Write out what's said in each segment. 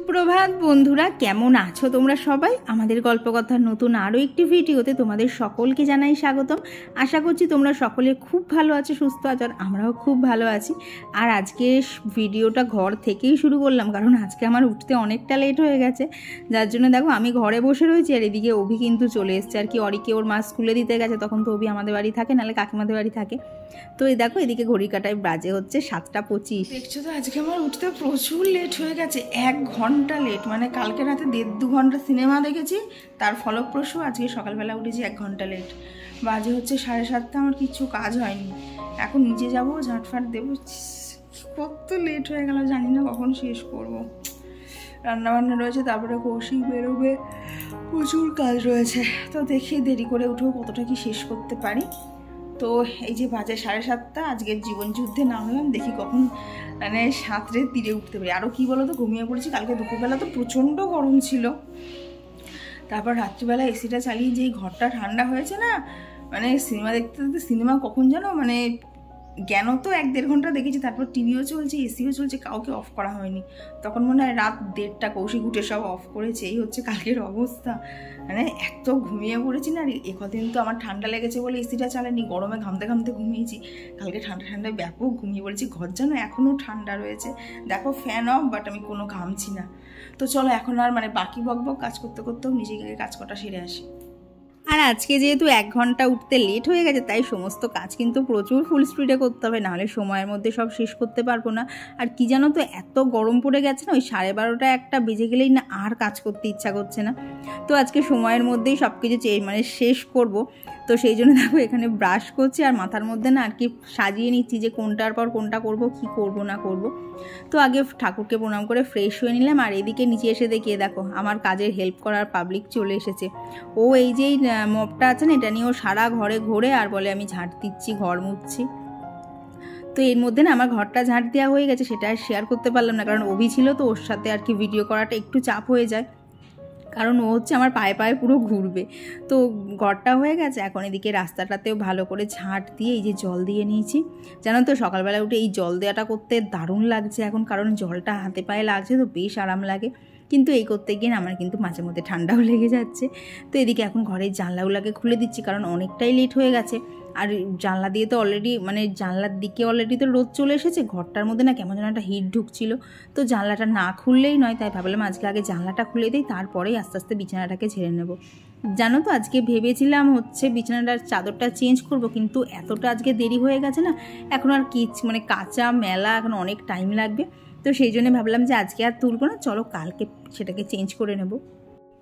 সুপ্রভাত বন্ধুরা, কেমন আছো তোমরা সবাই? আমাদের গল্পকথার নতুন আরও একটি ভিডিওতে তোমাদের সকলকে জানাই স্বাগতম। আশা করছি তোমরা সকলে খুব ভালো আছো, সুস্থ আছো, আর আমরাও খুব ভালো আছি। আর আজকে ভিডিওটা ঘর থেকেই শুরু করলাম, কারণ আজকে আমার উঠতে অনেকটা লেট হয়ে গেছে। যার জন্য দেখো আমি ঘরে বসে রয়েছি, আর এদিকে অভি কিন্তু চলে এসছে আর কি। অরিকে ওর মা স্কুলে দিতে গেছে, তখন তো অভি আমাদের বাড়ি থাকে, নাহলে কাকিমাদের বাড়ি থাকে। তো এই দেখো এদিকে ঘড়ি কাটায় বাজে হচ্ছে 7:25। দেখছো তো আজকে আমার উঠতে প্রচুর লেট হয়ে গেছে, 1 ঘন্টা লেট। মানে কালকে রাতে 1.5-2 ঘন্টা সিনেমা দেখেছি, তার ফলপ্রসূ আজকে সকালবেলা উঠেছি 1 ঘন্টা লেট। বাজে হচ্ছে 7:30, আমার কিছু কাজ হয়নি। এখন নিচে যাবো, ঝাঁটফাট দেবো। কত লেট হয়ে গেল, জানি না কখন শেষ করব। রান্নাবান্না রয়েছে, তারপরে কৌশিক বেরোবে, প্রচুর কাজ রয়েছে। তো দেখি দেরি করে উঠেও কতটা কি শেষ করতে পারি। তো এই যে বাজে 7:30, আজকের জীবনযুদ্ধে নামলাম, দেখি কখন মানে 7-এর তীরে উঠতে পারি। আরও কী বলো তো, ঘুমিয়ে পড়েছি। কালকে দুপুরবেলা তো প্রচণ্ড গরম ছিল, তারপর রাত্রিবেলা এসিটা চালিয়ে যেই ঘরটা ঠান্ডা হয়েছে না, মানে সিনেমা দেখতে দেখতে সিনেমা কখন যেন মানে জ্ঞান তো 1-1.5 ঘন্টা দেখেছি, তারপর টিভিও চলছে, এসিও চলছে, কাউকে অফ করা হয়নি। তখন মনে হয় রাত 1:30, কৌশিক উঠে সব অফ করেছে। এই হচ্ছে কালকের অবস্থা, মানে এত ঘুমিয়ে পড়েছি না। আর একদিন তো আমার ঠান্ডা লেগেছে বলে এসিটা চালানি, গরমে ঘামতে ঘামতে ঘুমিয়েছি। কালকে ঠান্ডায় ব্যাপক ঘুমিয়ে পড়েছি। ঘর যেন এখনও ঠান্ডা রয়েছে, দেখো ফ্যান অফ, বাট আমি কোনো ঘামছি না। তো চলো এখন আর মানে বাকি বকবক কাজ করতে করতেও নিজেকে কাজ করা সেরে আসি। আর আজকে যেহেতু 1 ঘন্টা উঠতে লেট হয়ে গেছে, তাই সমস্ত কাজ কিন্তু প্রচুর ফুল স্পিডে করতে হবে, নাহলে সময়ের মধ্যে সব শেষ করতে পারবো না। আর কি জানো তো, এত গরম পড়ে গেছে না, ওই 12:30 1টা বেজে গেলেই না আর কাজ করতে ইচ্ছা করছে না। তো আজকে সময়ের মধ্যেই সব কিছু মানে শেষ করব। তো সেই জন্য দেখো এখানে ব্রাশ করছি, আর মাথার মধ্যে না আর কি সাজিয়ে নিচ্ছি যে কোনটার পর কোনটা করব, কি করব না করব। তো আগে ঠাকুরকে প্রণাম করে ফ্রেশ হয়ে নিলাম। আর এদিকে নিচে এসে দেখিয়ে দেখো আমার কাজের হেল্প করার পাবলিক চলে এসেছে। ও এই যে মপটা আছে না, এটা নিয়ে ও সারা ঘরে ঘোরে আর বলে আমি ঝাঁট দিচ্ছি, ঘর মুছছি। তো এর মধ্যে না আমার ঘরটা ঝাঁট দেওয়া হয়ে গেছে, সেটা আর শেয়ার করতে পারলাম না, কারণ অভি ছিল তো, ওর সাথে আর কি ভিডিও করাটা একটু চাপ হয়ে যায়, কারণ ও হচ্ছে আমার পায়ে পায়ে পুরো ঘুরবে। তো ঘরটা হয়ে গেছে, এখন এদিকে রাস্তাটাতেও ভালো করে ঝাঁট দিয়ে এই যে জল দিয়ে নিয়েছি। জানো তো সকালবেলা উঠে এই জল দেওয়াটা করতে দারুণ লাগছে এখন, কারণ জলটা হাতে পায়ে লাগছে তো বেশ আরাম লাগে। কিন্তু এই করতে গিয়ে আমার কিন্তু মাঝে মধ্যে ঠান্ডাও লেগে যাচ্ছে। তো এদিকে এখন ঘরের জানলাগুলোকে খুলে দিচ্ছি, কারণ অনেকটাই লেট হয়ে গেছে। আর জানলা দিয়ে তো অলরেডি মানে জানলার দিকে অলরেডি তো রোদ চলে এসেছে, ঘরটার মধ্যে না কেমন যেন একটা হিট ঢুকছিল। তো জানলাটা না খুললেই নয়, তাই ভাবলাম আজকে আগে জানলাটা খুলে দিই, তারপরেই আস্তে আস্তে বিছানাটাকে ঝেড়ে নেব। জানো তো আজকে ভেবেছিলাম হচ্ছে বিছানাটার চাদরটা চেঞ্জ করব, কিন্তু এতটা আজকে দেরি হয়ে গেছে না, এখন আর কি মানে কাঁচা মেলা এখন অনেক টাইম লাগবে। তো সেই জন্য ভাবলাম যে আজকে আর তুলবো না, চলো কালকে সেটাকে চেঞ্জ করে নেব।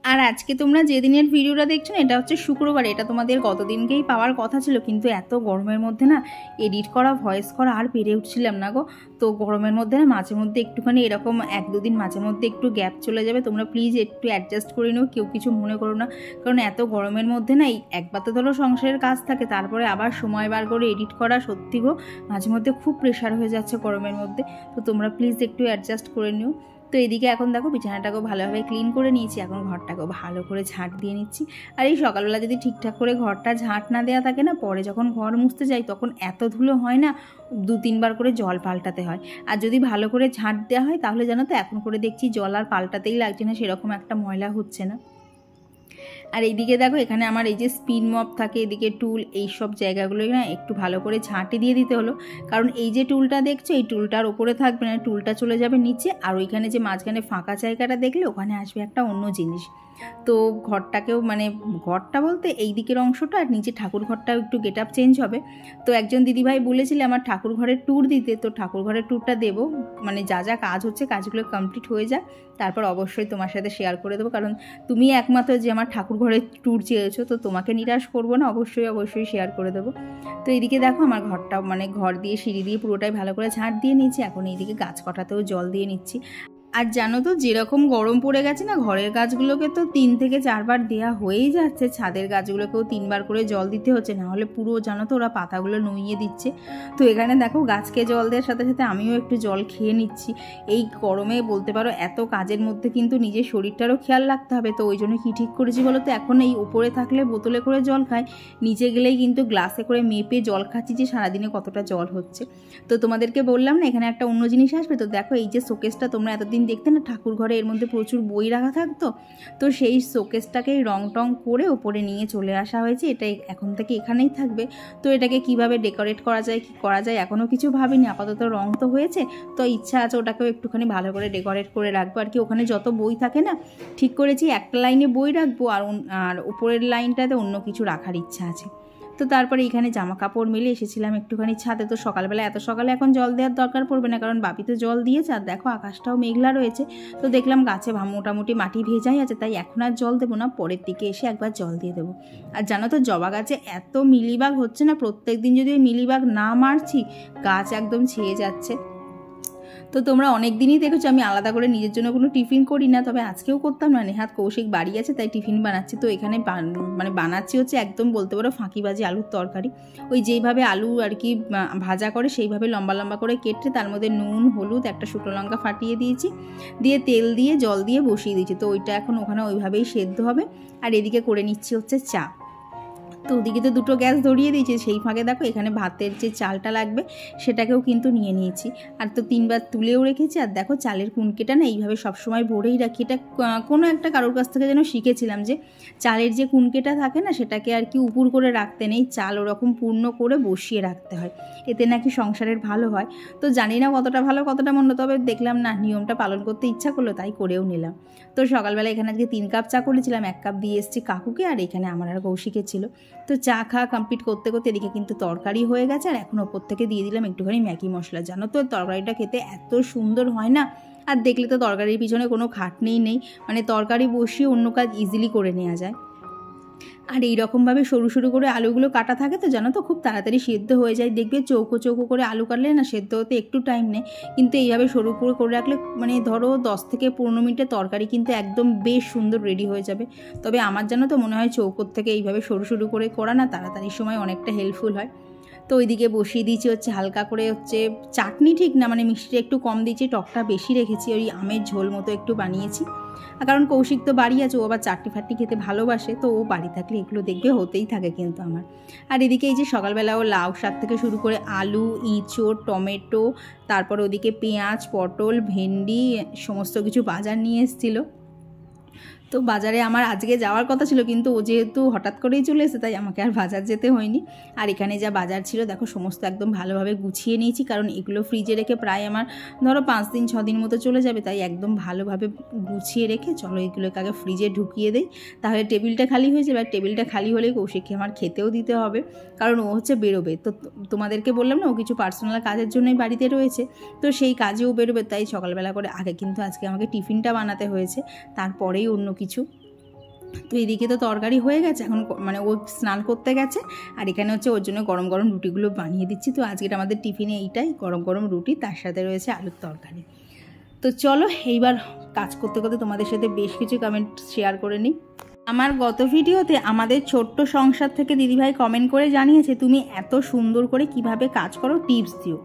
আর আজকে তোমরা যেদিনের ভিডিওটা দেখছো না, এটা হচ্ছে শুক্রবার। এটা তোমাদের গতদিনকেই পাওয়ার কথা ছিল, কিন্তু এত গরমের মধ্যে না এডিট করা, ভয়েস করা আর পেরে উঠছিলাম না গো। তো গরমের মধ্যে না মাঝে মধ্যে একটুখানি এরকম 1-2 দিন মাঝে মধ্যে একটু গ্যাপ চলে যাবে। তোমরা প্লিজ একটু অ্যাডজাস্ট করে নিও, কেউ কিছু মনে করো না, কারণ এত গরমের মধ্যে না এই একবার তো ধরো সংসারের কাজ থাকে, তারপরে আবার সময় বার করে এডিট করা, সত্যি গো মাঝে মধ্যে খুব প্রেশার হয়ে যাচ্ছে গরমের মধ্যে। তো তোমরা প্লিজ একটু অ্যাডজাস্ট করে নিও। তো এদিকে এখন দেখো বিছানাটাকেও ভালোভাবে ক্লিন করে নিয়েছি, এখন ঘরটাকেও ভালো করে ঝাঁট দিয়ে নিচ্ছি। আর এই সকালবেলা যদি ঠিকঠাক করে ঘরটা ঝাঁট না দেওয়া থাকে না, পরে যখন ঘর মুছতে যাই তখন এত ধুলো হয় না, 2-3 বার করে জল পাল্টাতে হয়। আর যদি ভালো করে ঝাঁট দেওয়া হয় তাহলে জানো তো এখন করে দেখছি জল আর পাল্টাতেই লাগছে না, সেরকম একটা ময়লা হচ্ছে না। আর এইদিকে দেখো এখানে আমার এই যে স্পিন মপ থাকে, এদিকে টুল, এই সব জায়গাগুলো না একটু ভালো করে ঝাঁটি দিয়ে দিতে হলো, কারণ এই যে টুলটা দেখছো এই টুলটার ওপরে থাকবে না, টুলটা চলে যাবে নিচে, আর ওইখানে যে মাঝখানে ফাঁকা জায়গাটা দেখলে ওখানে আসবে একটা অন্য জিনিস। তো ঘরটাকেও মানে ঘরটা বলতে এই দিকের অংশটা আর নিচে ঠাকুর ঘরটাও একটু গেট আপ চেঞ্জ হবে। তো একজন দিদিভাই বলেছিলে আমার ঠাকুর ঘরের ট্যুর দিতে, তো ঠাকুর ঘরের ট্যুরটা দেবো, মানে যা যা কাজ হচ্ছে কাজগুলো কমপ্লিট হয়ে যাক, তারপর অবশ্যই তোমার সাথে শেয়ার করে দেবো, কারণ তুমি একমাত্র যে আমার ঠাকুর ঘরের ট্যুর চেয়েছো, তো তোমাকে নিরাশ করবো না, অবশ্যই শেয়ার করে দেবো। তো এইদিকে দেখো আমার ঘরটা মানে ঘর দিয়ে সিঁড়ি দিয়ে পুরোটাই ভালো করে ঝাঁট দিয়ে নিচ্ছি, এখন এইদিকে গাছ কটাতেও জল দিয়ে নিচ্ছি। আর জানো তো যেরকম গরম পড়ে গেছে না, ঘরের গাছগুলোকে তো 3 থেকে 4 বার দেওয়া হয়েই যাচ্ছে, ছাদের গাছগুলোকেও 3 বার করে জল দিতে হচ্ছে, না হলে পুরো জানো তো ওরা পাতাগুলো নুইয়ে দিচ্ছে। তো এখানে দেখো গাছকে জল দেওয়ার সাথে সাথে আমিও একটু জল খেয়ে নিচ্ছি। এই গরমে বলতে পারো এত কাজের মধ্যে কিন্তু নিজের শরীরটারও খেয়াল রাখতে হবে। তো ওই জন্য কী ঠিক করেছি বলো তো, এখন এই উপরে থাকলে বোতলে করে জল খাই, নিচে গেলেই কিন্তু গ্লাসে করে মেপে জল খাচ্ছি যে সারাদিনে কতটা জল হচ্ছে। তো তোমাদেরকে বললাম না এখানে একটা অন্য জিনিস আসবে। তো দেখো এই যে শোকেসটা তোমরা এতদিন দিন দেখতে না ঠাকুর ঘরে এর মধ্যে প্রচুর বই রাখা থাকতো, তো সেই শোকেসটাকেই রং টং করে ওপরে নিয়ে চলে আসা হয়েছে। এটা এখন থেকে এখানেই থাকবে। তো এটাকে কিভাবে ডেকোরেট করা যায়, কি করা যায় এখনও কিছু ভাবিনি, আপাতত রং তো হয়েছে, তো ইচ্ছা আছে ওটাকেও একটুখানি ভালো করে ডেকোরেট করে রাখবো আর কি। ওখানে যত বই থাকে না ঠিক করেছি একটা লাইনে বই রাখবো, আর উপরের লাইনটাতে অন্য কিছু রাখার ইচ্ছা আছে। তো তারপরে এখানে জামা কাপড় মেলে এসেছিলাম একটুখানি ছাদে। তো সকালবেলা এত সকালে এখন জল দেওয়ার দরকার পড়বে না, কারণ বাপি তো জল দিয়েছে, আর দেখো আকাশটাও মেঘলা রয়েছে। তো দেখলাম গাছে মোটামুটি মাটি ভেজাই আছে, তাই এখন আর জল দেবো না, পরের দিকে এসে একবার জল দিয়ে দেবো। আর জানো তো জবা গাছে এত মিলিবাগ হচ্ছে না, প্রত্যেক দিন যদি ওই মিলিবাগ না মারছি গাছ একদম ছেয়ে যাচ্ছে। তো তোমরা অনেক দিনই দেখেছো আমি আলাদা করে নিজের জন্য কোনো টিফিন করি না, তবে আজকেও করতাম না, নেহাত কৌশিক বাড়ি আছে তাই টিফিন বানাচ্ছি। তো এখানে মানে বানাচ্ছি হচ্ছে একদম বলতে পারো ফাঁকিবাজি আলুর তরকারি। ওই যেইভাবে আলু আর কি ভাজা করে সেইভাবে লম্বা লম্বা করে কেটে তার মধ্যে নুন হলুদ একটা শুকনো লঙ্কা ফাটিয়ে দিয়েছি, দিয়ে তেল দিয়ে জল দিয়ে বসিয়ে দিয়েছি। তো ওইটা এখন ওখানে ওইভাবেই সেদ্ধ হবে। আর এদিকে করে নিচ্ছি হচ্ছে চা। তো ওদিকে তো দুটো গ্যাস ধরিয়ে দিয়েছি, সেই ফাঁকে দেখো এখানে ভাতের যে চালটা লাগবে সেটাকেও কিন্তু নিয়ে নিয়েছি। আর তো 3বার তুলেও রেখেছি। আর দেখো চালের কুনকেটা না এইভাবে সবসময় ভরেই রাখি, এটা কোনো একটা কারোর কাছ থেকে যেন শিখেছিলাম যে চালের যে কুনকেটা থাকে না সেটাকে আর কি উপুর করে রাখতে নেই, চাল ওরকম পূর্ণ করে বসিয়ে রাখতে হয়, এতে নাকি সংসারের ভালো হয়। তো জানি না কতটা ভালো কতটা মন্দ, তবে দেখলাম না নিয়মটা পালন করতে ইচ্ছা করলো তাই করেও নিলাম। তো সকালবেলা এখানে আজকে 3 কাপ চা করেছিলাম, 1 কাপ দিয়ে এসেছি কাকুকে, আর এখানে আমার আর কৌশিকের ছিল। তো চা খাওয়া কমপ্লিট করতে করতে এদিকে কিন্তু তরকারি হয়ে গেছে, আর এখন ওপর থেকে দিয়ে দিলাম একটুখানি ম্যাগি মশলা। জানো তো তরকারিটা খেতে এত সুন্দর হয় না, আর দেখলে তো তরকারির পিছনে কোনো খাটনিই নেই, মানে তরকারি বসিয়ে অন্য কাজ ইজিলি করে নেওয়া যায়। আর এইরকমভাবে সরু সরু করে আলুগুলো কাটা থাকে তো জানো তো খুব তাড়াতাড়ি সেদ্ধ হয়ে যায়। দেখবে চৌকো চৌকো করে আলু কাটলে না সেদ্ধ হতে একটু টাইম নেয়, কিন্তু এইভাবে সরু করে রাখলে মানে ধরো 10 থেকে 15 মিনিটের তরকারি কিন্তু একদম বেশ সুন্দর রেডি হয়ে যাবে। তবে আমার জানো তো মনে হয় চৌকোর থেকে এইভাবে সরু সরু করে করা না তাড়াতাড়ির সময় অনেকটা হেল্পফুল হয়। তো ওইদিকে বসিয়ে দিয়েছি হচ্ছে হালকা করে হচ্ছে চাটনি, ঠিক না মানে মিষ্টিটা একটু কম দিয়েছি, টকটা বেশি রেখেছি, ওই আমের ঝোল মতো একটু বানিয়েছি। কারণ কৌশিক তো বাড়ি আছে, ও আবার চাটনি ফাটনি খেতে ভালোবাসে, তো ও বাড়ি থাকলে এগুলো দেখবে হতেই থাকে কিন্তু আমার। আর এদিকে এই যে সকালবেলা ও লাউ শাক থেকে শুরু করে আলু, ইঁচড়, টমেটো, তারপর ওদিকে পেঁয়াজ, পটল, ভেন্ডি সমস্ত কিছু বাজার নিয়ে এসেছিলো। তো বাজারে আমার আজকে যাওয়ার কথা ছিল, কিন্তু ও যেহেতু হঠাৎ করেই চলে এসেছে তাই আমাকে আর বাজার যেতে হয়নি। আর এখানে যা বাজার ছিল দেখো সমস্ত একদম ভালোভাবে গুছিয়ে নিয়েছি, কারণ এগুলো ফ্রিজে রেখে প্রায় আমার ধরো 5 দিন 6 দিন মতো চলে যাবে, তাই একদম ভালোভাবে গুছিয়ে রেখে চলো এগুলোকে আগে ফ্রিজে ঢুকিয়ে দেই, তাহলে টেবিলটা খালি হয়ে যাবে। আর টেবিলটা খালি হলেই কৌশিককে আমার খেতেও দিতে হবে, কারণ ও হচ্ছে বেরোবে। তো তোমাদেরকে বললাম না ও কিছু পার্সোনাল কাজের জন্যই বাড়িতে রয়েছে, তো সেই কাজেও বেরোবে, তাই সকালবেলা করে আগে কিন্তু আজকে আমাকে টিফিনটা বানাতে হয়েছে, তারপরেই অন্য কিছু। তো এদিকে তো তরকারি হয়ে গেছে, এখন মানে ও স্নান করতে গেছে, আর এখানে হচ্ছে ওর জন্য গরম গরম রুটিগুলো বানিয়ে দিচ্ছি। তো আজকের আমাদের টিফিনে এইটাই গরম গরম রুটি, তার সাথে রয়েছে আলুর তরকারি। তো চলো এইবার কাজ করতে করতে তোমাদের সাথে বেশ কিছু কমেন্ট শেয়ার করে নিই। আমার গত ভিডিওতে আমাদের ছোট্ট সংসার থেকে দিদিভাই কমেন্ট করে জানিয়েছে তুমি এত সুন্দর করে কিভাবে কাজ করো, টিপস দিও।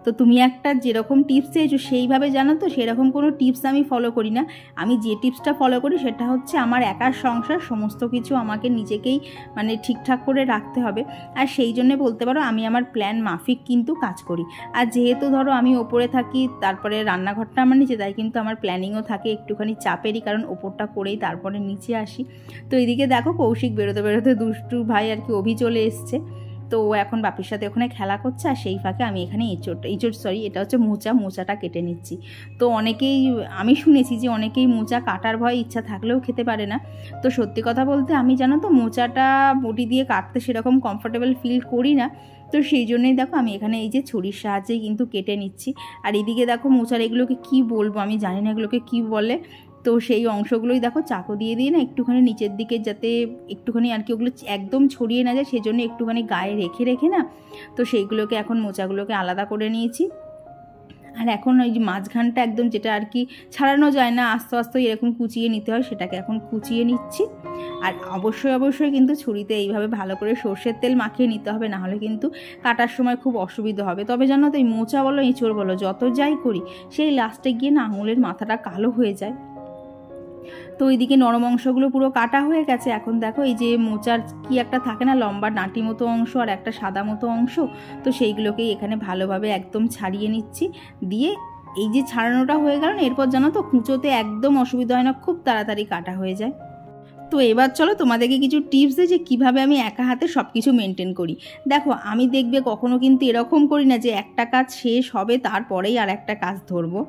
তো তুমি একটা যেরকম টিপস চেয়েছো সেইভাবে জানো তো সেরকম কোনো টিপস আমি ফলো করি না। আমি যে টিপসটা ফলো করি সেটা হচ্ছে আমার একার সংসার, সমস্ত কিছু আমাকে নিজেকেই মানে ঠিকঠাক করে রাখতে হবে, আর সেই জন্যে বলতে পারো আমি আমার প্ল্যান মাফিক কিন্তু কাজ করি। আর যেহেতু ধরো আমি ওপরে থাকি, তারপরে রান্নাঘরটা আমার নিচে, তাই কিন্তু আমার প্ল্যানিংও থাকে একটুখানি চাপেরই, কারণ ওপরটা করেই তারপরে নিচে আসি। তো এদিকে দেখো কৌশিক বেরোতে বেরোতে দুষ্টু ভাই আর কি অভি চলে এসছে, তো ও এখন বাপির সাথে ওখানে খেলা করছে, আর সেই ফাঁকে আমি এখানে এটা হচ্ছে মোচাটা কেটে নিচ্ছি। তো অনেকেই আমি শুনেছি যে অনেকেই মোচা কাটার ভয় ইচ্ছা থাকলেও খেতে পারে না। তো সত্যি কথা বলতে আমি জানো তো মোচাটা বটি দিয়ে কাটতে সেরকম কমফোর্টেবল ফিল করি না, তো সেই জন্যই দেখো আমি এখানে এই যে ছুরির সাহায্যেই কিন্তু কেটে নিচ্ছি। আর এদিকে দেখো মোচার এগুলোকে কি বলবো আমি জানি না এগুলোকে কি বলে, তো সেই অংশগুলোই দেখো চাকু দিয়ে না একটুখানি নিচের দিকে যাতে একটুখানি আর কি ওগুলো একদম ছড়িয়ে না যায় সেজন্য একটুখানি গায়ে রেখে না, তো সেইগুলোকে এখন মোচাগুলোকে আলাদা করে নিয়েছি। আর এখন ওই যে মাঝখানটা একদম যেটা আর কি ছাড়ানো যায় না, আস্তে আস্তে এরকম কুচিয়ে নিতে হয়, সেটাকে এখন কুচিয়ে নিচ্ছি। আর অবশ্যই কিন্তু ছুরিতে এইভাবে ভালো করে সর্ষের তেল মাখিয়ে নিতে হবে, নাহলে কিন্তু কাটার সময় খুব অসুবিধা হবে। তবে জানো তো এই মোচা বলো এঁচড় বলো যত যাই করি সেই লাস্টে গিয়ে না আঙুলের মাথাটা কালো হয়ে যায়। তো ওইদিকে নরম অংশগুলো পুরো কাটা হয়ে গেছে। এখন দেখো এই যে মোচার কি একটা থাকে না লম্বা নাটি মতো অংশ আর একটা সাদা মতো অংশ, তো সেইগুলোকেই এখানে ভালোভাবে একদম ছাড়িয়ে নিচ্ছি, দিয়ে এই যে ছাড়ানোটা হয়ে গেল না, এরপর জানো তো কুঁচোতে একদম অসুবিধা হয় না, খুব তাড়াতাড়ি কাটা হয়ে যায়। তো এবার চলো তোমাদেরকে কিছু টিপস দিই যে কীভাবে আমি একা হাতে সব কিছু মেনটেন করি। দেখো আমি দেখবে কখনো কিন্তু এরকম করি না যে একটা কাজ শেষ হবে তারপরেই আর একটা কাজ ধরবো।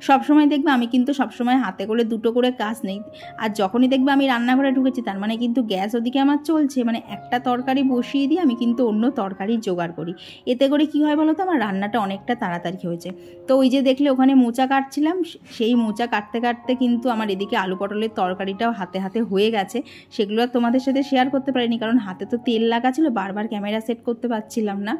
সবসময় দেখবে আমি কিন্তু সবসময় হাতে করে দুটো করে কাজ নেই। আর যখনই দেখবে আমি রান্নাঘরে ঢুকেছি তার মানে কিন্তু গ্যাস ওদিকে আমার চলছে, মানে একটা তরকারি বসিয়ে দিয়ে আমি কিন্তু অন্য তরকারি জোগাড় করি। এতে করে কি হয় বলো তো, আমার রান্নাটা অনেকটা তাড়াতাড়ি হয়েছে। তো ওই যে দেখলে ওখানে মোচা কাটছিলাম, সেই মোচা কাটতে কাটতে কিন্তু আমার এদিকে আলু পটলের তরকারিটাও হাতে হাতে হয়ে গেছে। সেগুলো আর তোমাদের সাথে শেয়ার করতে পারিনি, কারণ হাতে তো তেল লাগা ছিল, বারবার ক্যামেরা সেট করতে পারছিলাম না।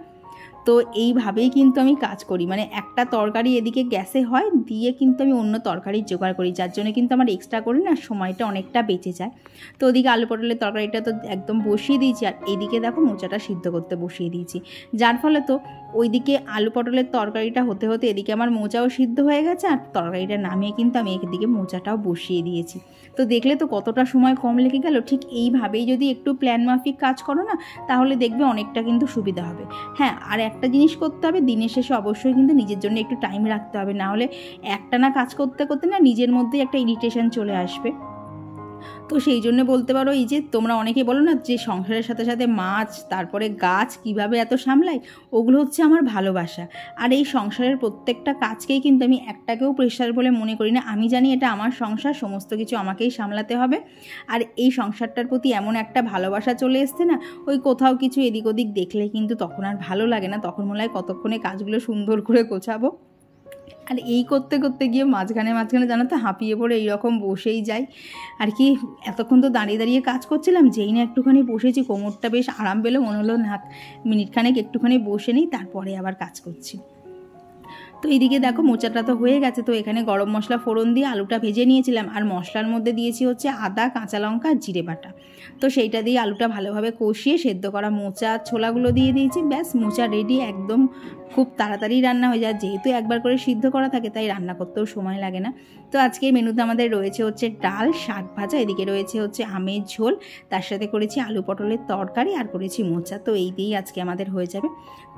তো এইভাবেই কিন্তু আমি কাজ করি, মানে একটা তরকারি এদিকে গ্যাসে হয় দিয়ে কিন্তু আমি অন্য তরকারি জোগাড় করি, যার জন্য কিন্তু আমার এক্সট্রা করে না সময়টা অনেকটা বেঁচে যায়। তো ওদিকে আলু পটলের তরকারিটা তো একদম বসিয়ে দিয়েছি, আর এইদিকে দেখো মোচাটা সিদ্ধ করতে বসিয়ে দিয়েছি, যার ফলে তো ওইদিকে আলু পটলের তরকারিটা হতে হতে এদিকে আমার মোচাও সিদ্ধ হয়ে গেছে, আর তরকারিটা নামিয়ে কিন্তু আমি এদিকে মোচাটাও বসিয়ে দিয়েছি। তো দেখলে তো কতটা সময় কম লেগে গেল। ঠিক এইভাবেই যদি একটু প্ল্যান মাফিক কাজ করো না, তাহলে দেখবে অনেকটা কিন্তু সুবিধা হবে। হ্যাঁ, আর একটা জিনিস করতে হবে, দিনের শেষে অবশ্যই কিন্তু নিজের জন্য একটু টাইম রাখতে হবে, না হলে একটানা কাজ করতে করতে না নিজের মধ্যেই একটা ইরিটেশন চলে আসবে। তো সেই জন্য বলতে পারো, এই যে তোমরা অনেকে বলো না যে সংসারের সাথে সাথে মাছ তারপরে গাছ কিভাবে এত সামলাই, ওগুলো হচ্ছে আমার ভালোবাসা। আর এই সংসারের প্রত্যেকটা কাজকেই কিন্তু আমি একটাকেও প্রেশার বলে মনে করি না। আমি জানি এটা আমার সংসার, সমস্ত কিছু আমাকেই সামলাতে হবে। আর এই সংসারটার প্রতি এমন একটা ভালোবাসা চলে এসছে না, ওই কোথাও কিছু এদিক ওদিক দেখলে কিন্তু তখন আর ভালো লাগে না, তখন মনে হয় কতক্ষণে কাজগুলো সুন্দর করে গোছাবো। আর এই করতে করতে গিয়ে মাঝখানে জানো তো হাঁপিয়ে পড়ে এইরকম বসেই যাই আর কি। এতক্ষণ তো দাঁড়িয়ে দাঁড়িয়ে কাজ করছিলাম, যেই না একটুখানি বসেছি কোমরটা বেশ আরাম পেলো, মনে হলো না মিনিটখানেক একটুখানি বসে নিই, তারপরে আবার কাজ করছি। তো এইদিকে দেখো মোচাটা তো হয়ে গেছে। তো এখানে গরম মশলা ফোড়ন দিয়ে আলুটা ভেজে নিয়েছিলাম, আর মশলার মধ্যে দিয়েছি হচ্ছে আদা, কাঁচা লঙ্কা, জিরে বাটা। তো সেইটা দিয়ে আলুটা ভালোভাবে কষিয়ে সেদ্ধ করা মোচা ছোলাগুলো দিয়ে দিয়েছি, ব্যাস মোচা রেডি। একদম খুব তাড়াতাড়ি রান্না হয়ে যায়, যেহেতু একবার করে সিদ্ধ করা থাকে তাই রান্না করতেও সময় লাগে না। তো আজকে মেনুতে আমাদের রয়েছে হচ্ছে ডাল, শাক ভাজা, এদিকে রয়েছে হচ্ছে আমের ঝোল, তার সাথে করেছি আলু পটলের তরকারি, আর করেছি মোচা। তো এই দিয়েই আজকে আমাদের হয়ে যাবে।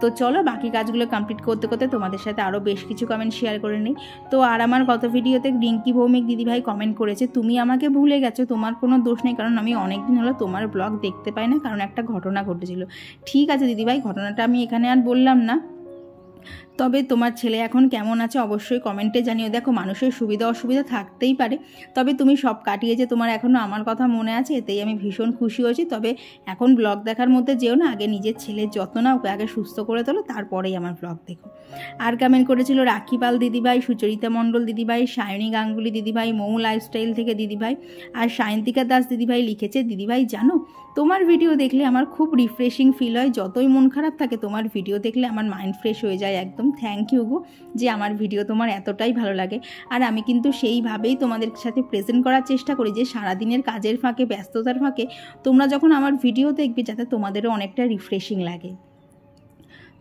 তো চলো বাকি কাজগুলো কমপ্লিট করতে করতে তোমাদের সাথে আরও বেশ কিছু কমেন্ট শেয়ার করে নিই। তো আর আমার গত ভিডিওতে রিঙ্কি ভৌমিক দিদিভাই কমেন্ট করেছে, তুমি আমাকে ভুলে গেছো, তোমার কোনো দোষ নেই, কারণ আমি অনেক দিন হলো তোমার ব্লগ দেখতে পাই না, কারণ একটা ঘটনা ঘটেছিল। ঠিক আছে দিদিভাই, ঘটনাটা আমি এখানে আর বললাম না, তবে তোমার ছেলে এখন কেমন আছে অবশ্যই কমেন্টে জানিও। দেখো মানুষের সুবিধা অসুবিধা থাকতেই পারে, তবে তুমি সব কাটিয়ে যে তোমার এখনও আমার কথা মনে আছে, এতেই আমি ভীষণ খুশি হয়েছি। তবে এখন ব্লগ দেখার মধ্যে যেও না, আগে নিজের ছেলের যত্ন নাও, ওকে আগে সুস্থ করে তোলো, তারপরেই আমার ব্লগ দেখো। আর কমেন্ট করেছিল রাখি পাল দিদিভাই, সুচরিতা মণ্ডল দিদিভাই, সায়নী গাঙ্গুলি দিদিভাই, মৌ লাইফস্টাইল থেকে দিদিভাই, আর সায়ন্তিকা দাস দিদিভাই লিখেছে, দিদিভাই জানো তোমার ভিডিও দেখলে আমার খুব রিফ্রেশিং ফিল হয়, যতই মন খারাপ থাকে তোমার ভিডিও দেখলে আমার মাইন্ড ফ্রেশ হয়ে যায় একদম। থ্যাংক ইউ গো, যে আমার ভিডিও তোমার এতটাই ভালো লাগে। আর আমি কিন্তু সেইভাবেই তোমাদের সাথে প্রেজেন্ট করার চেষ্টা করি, যে সারাদিনের কাজের ফাঁকে, ব্যস্ততার ফাঁকে তোমরা যখন আমার ভিডিও দেখবে, যাতে তোমাদেরও অনেকটা রিফ্রেশিং লাগে।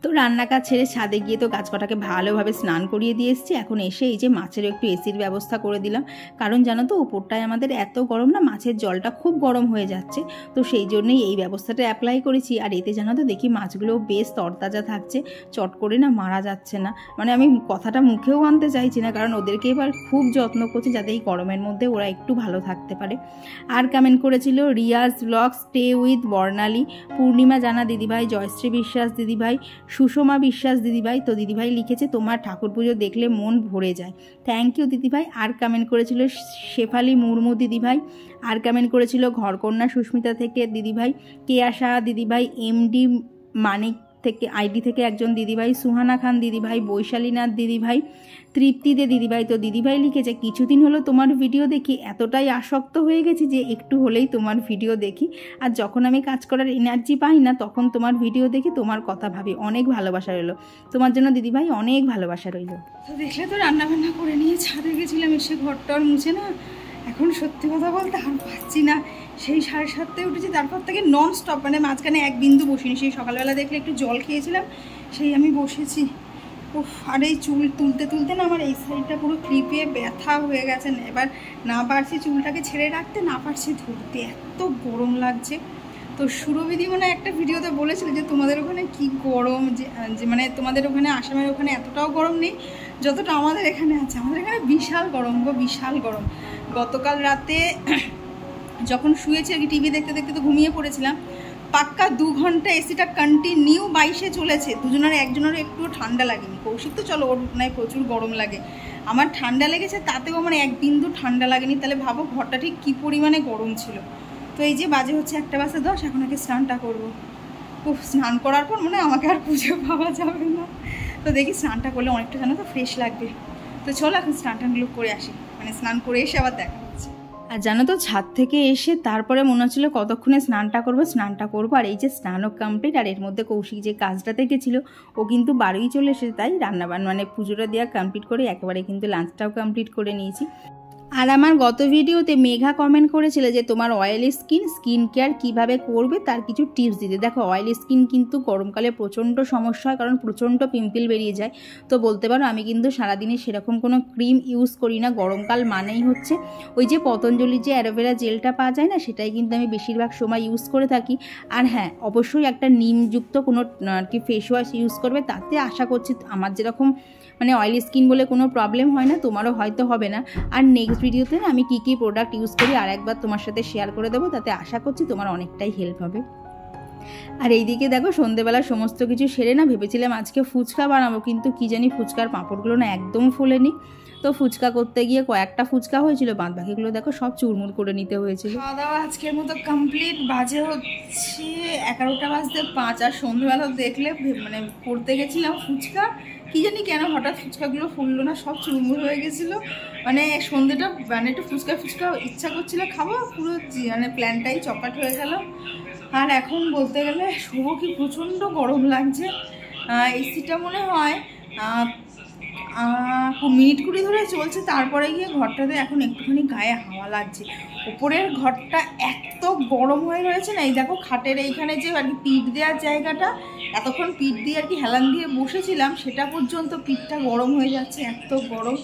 তো রান্না কাজ ছেড়ে ছাদে গিয়ে তো গাছপাটাকে ভালোভাবে স্নান করিয়ে দিয়ে এসেছি। এখন এসে এই যে মাছের একটু এসির ব্যবস্থা করে দিলাম, কারণ জানো তো ওপরটায় আমাদের এত গরম না, মাছের জলটা খুব গরম হয়ে যাচ্ছে। তো সেই জন্যই এই ব্যবস্থাটা অ্যাপ্লাই করেছি। আর এতে জানো তো দেখি মাছগুলো বেশ তরতাজা থাকছে, চট করে না মারা যাচ্ছে না। মানে আমি কথাটা মুখেও আনতে চাইছি না, কারণ ওদেরকে এবার খুব যত্ন করছি যাতে এই গরমের মধ্যে ওরা একটু ভালো থাকতে পারে। আর কমেন্ট করেছিল রিয়াজ ব্লগ, স্টে উইথ বর্ণালী, পূর্ণিমা জানা দিদিভাই, জয়শ্রী বিশ্বাস দিদিভাই, সুষমা বিশ্বাস দিদিভাই। তো দিদিভাই লিখেছে তোমার ঠাকুর পুজো দেখলে মন ভরে যায়। থ্যাংক ইউ দিদিভাই। আর কমেন্ট করেছিল শেফালি মুর্মু দিদিভাই। আর কমেন্ট করেছিল ঘরকন্যা সুস্মিতা থেকে দিদিভাই, কেয়া শাহ দিদিভাই, এমডি মানিক থেকে আইডি থেকে একজন দিদিভাই, সুহানা খান দিদিভাই, বৈশালীনাথ দিদিভাই, তৃপ্তি দে দিদিভাই। তো দিদিভাই লিখেছে কিছুদিন হলো তোমার ভিডিও দেখি, এতটাই আসক্ত হয়ে গেছি যে একটু হলেই তোমার ভিডিও দেখি, আর যখন আমি কাজ করার এনার্জি পাই না তখন তোমার ভিডিও দেখি, তোমার কথা ভাবি। অনেক ভালোবাসা রইলো তোমার জন্য দিদিভাই, অনেক ভালোবাসা রইলো। তো দেখলে তো রান্নাবান্না করে নিয়ে ছাদে গেছিলাম, এসে ঘরটার মুছে না এখন সত্যি কথা বলতে আর পাচ্ছি না। সেই 7:30টায় উঠেছি, তারপর থেকে নন স্টপ, মানে মাঝখানে এক বিন্দু বসিনি। সেই সকালবেলা দেখলে একটু জল খেয়েছিলাম, সেই আমি বসেছি। উফ, আর এই চুল তুলতে তুলতে না আমার এই সাইডটা পুরো ক্লিপে ব্যথা হয়ে গেছে। এবার না পারছি চুলটাকে ছেড়ে রাখতে, না পারছি ধরতে, এত গরম লাগছে। তো সুরভিদি মানে একটা ভিডিওতে বলেছিল যে তোমাদের ওখানে কি গরম, যে মানে তোমাদের ওখানে আসামের ওখানে এতটাও গরম নেই যতটা আমাদের এখানে আছে। আমাদের এখানে বিশাল গরম গো, বিশাল গরম। গতকাল রাতে যখন শুয়েছি আর কি, টিভি দেখতে দেখতে তো ঘুমিয়ে পড়েছিলাম। পাক্কা 2 ঘন্টা এসিটা কন্টিনিউ 22-এ চলেছে। দুজনের একজনেরও একটুও ঠান্ডা লাগেনি। কৌশিক তো চলো, ওর নাই প্রচুর গরম লাগে, আমার ঠান্ডা লেগেছে, তাতেও আমার এক বিন্দু ঠান্ডা লাগেনি। তাহলে ভাবো ঘরটা ঠিক কী পরিমাণে গরম ছিল। তো এই যে বাজে হচ্ছে 1:10, এখন আগে স্নানটা করবো। খুব স্নান করার পর মনে হয় আমাকে আর খুঁজে পাওয়া যাবে না। তো দেখি স্নানটা করলে অনেকটা জানো তো ফ্রেশ লাগবে। তো চলো এখন স্নান টানগুলো করে আসি, মানে স্নান করে এসে আবার দেখা হচ্ছে। আর জানো তো ছাদ থেকে এসে তারপরে মনে হচ্ছিলো কতক্ষণে স্নানটা করবো। আর এই যে স্নানও কমপ্লিট। আর এর মধ্যে কৌশিক যে কাজটাতে গেছিলো ও কিন্তু বাড়িই চলে এসেছে, তাই রান্নাবান্না মানে পুজোটা দেওয়া কমপ্লিট করে একেবারে কিন্তু লাঞ্চটাও কমপ্লিট করে নিয়েছি। আর আমার গত ভিডিওতে মেঘা কমেন্ট করেছিল যে তোমার অয়েলি স্কিন কেয়ার কীভাবে করবে তার কিছু টিপস দিতে। দেখো অয়েলি স্কিন কিন্তু গরমকালে প্রচণ্ড সমস্যা হয়, কারণ প্রচণ্ড পিম্পল বেরিয়ে যায়। তো বলতে পারো আমি কিন্তু সারাদিনে সেরকম কোনো ক্রিম ইউজ করি না। গরমকাল মানেই হচ্ছে ওই যে পতঞ্জলির যে অ্যালোভেরা জেলটা পাওয়া যায় না, সেটাই কিন্তু আমি বেশিরভাগ সময় ইউজ করে থাকি। আর হ্যাঁ, অবশ্যই একটা নিমযুক্ত কোনো আর কি ফেস ওয়াশ ইউজ করবে, তাতে আশা করছি আমার যেরকম মানে অয়েলি স্কিন বলে কোনো প্রবলেম হয় না, তোমারও হয়তো হবে না। আর নেক্সট ভিডিওতে আমি কী কী প্রোডাক্ট ইউজ করি আর একবার তোমার সাথে শেয়ার করে দেবো, তাতে আশা করছি তোমার অনেকটাই হেল্প হবে। আর এইদিকে দেখো সন্ধেবেলা সমস্ত কিছু সেরে না ভেবেছিলাম আজকে ফুচকা বানাবো, কিন্তু কি জানি ফুচকার পাঁপড়গুলো না একদম ফোলেনি। তো ফুচকা করতে গিয়ে কয়েকটা ফুচকা হয়েছিল, বাদ বাকিগুলো দেখো সব চুরমুর করে নিতে হয়েছিল। খাওয়া দাওয়া আজকের মতো কমপ্লিট। বাজে হচ্ছে 11:05। আর সন্ধ্যেবেলা দেখলে মানে করতে গেছিলাম ফুচকা, কি জানি কেন হঠাৎ ফুচকাগুলো ফুললো না, সব চুরমুর হয়ে গেছিলো। মানে সন্ধ্যেটা মানে একটু ফুচকা ইচ্ছা করছিল খাবো, পুরো মানে প্ল্যানটাই চপাট হয়ে গেল। আর এখন বলতে গেলে শুভ কি প্রচণ্ড গরম লাগছে। এসিটা মনে হয় মিনিট 20 ধরে চলছে, তারপরে গিয়ে ঘরটাতে এখন একটুখানি গায়ে হাওয়া লাগছে। উপরের ঘরটা এত গরম হয়ে রয়েছে না, এই দেখো খাটের এইখানে যে আর কি পিঠ দেওয়ার জায়গাটা, এতক্ষণ পিঠ দিয়ে আর কি হেলান দিয়ে বসেছিলাম, সেটা পর্যন্ত পিঠটা গরম হয়ে যাচ্ছে, এত গরম।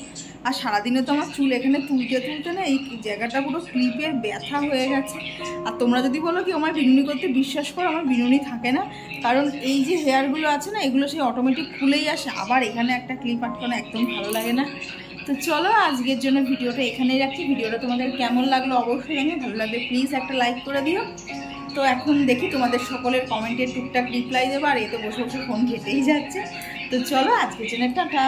আর সারাদিনে তো আমার চুল এখানে তুলতে না এই জায়গাটা পুরো ক্লিপের ব্যথা হয়ে গেছে। আর তোমরা যদি বলো কি আমার বিনুনি করতে, বিশ্বাস করো আমার বিনুনি থাকে না, কারণ এই যে হেয়ারগুলো আছে না এগুলো সেই অটোমেটিক খুলেই আসে, আবার এখানে একটা ক্লিপ আটকানো একদম ভালো লাগে না। তো চলো আজকের জন্য ভিডিওটা এখানেই রাখছি। ভিডিওটা তোমাদের কেমন লাগলো অবশ্যই জানিও, ভালো লাগলে প্লিজ একটা লাইক করে দিও। তো এখন দেখি তোমাদের সকলের কমেন্টের টুকটাক রিপ্লাই দেবো, আর এ তো বসে বসে ফোন ঘেটেই যাচ্ছে। তো চলো আজকের জন্য টাটা।